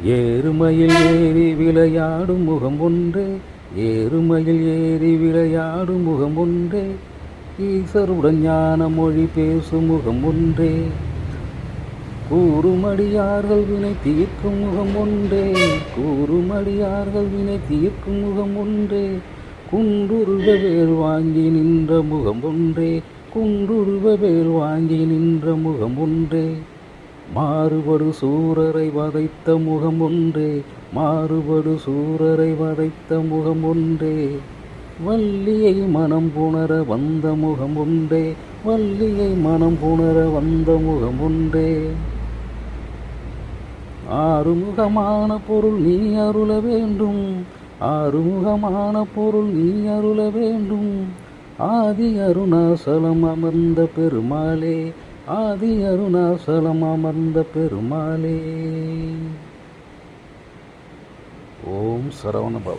ஏறுமையில் ஏறி விளையாடும் முகம் ஒன்றே, ஏறுமையில் ஏறி விளையாடும் முகம் ஒன்றே, ஈசருடன் ஞான மொழி பேசும் முகம் ஒன்றே, கூறுமடியார்கள் வினை தீர்க்கும் முகம் ஒன்றே, கூறுமடியார்கள் வினை தீர்க்கும் முகம் ஒன்றே, குன்றுருவ வேல் வாங்கி நின்ற முகம் ஒன்றே, குன்றுருவ வேல் வாங்கி நின்ற முகம் ஒன்றே, மாறுபடு சூரரை வதைத்த முகம் ஒன்றே, மாறுபடு சூரரை வதைத்த முகம் ஒன்றே, வள்ளியை மனம் புணர வந்த முகம் ஒன்றே, வள்ளியை மனம் புணர வந்த முகம் ஒன்றே, ஆறுமுகமான பொருள் நீ அருள வேண்டும், ஆறுமுகமான பொருள் நீ அருள வேண்டும், ஆதி அருணாசலம் அமர்ந்த பெருமாளே, ஆதி அருணாசலம் அமர்ந்த பெருமாளே. ஓம் சரவண பவ.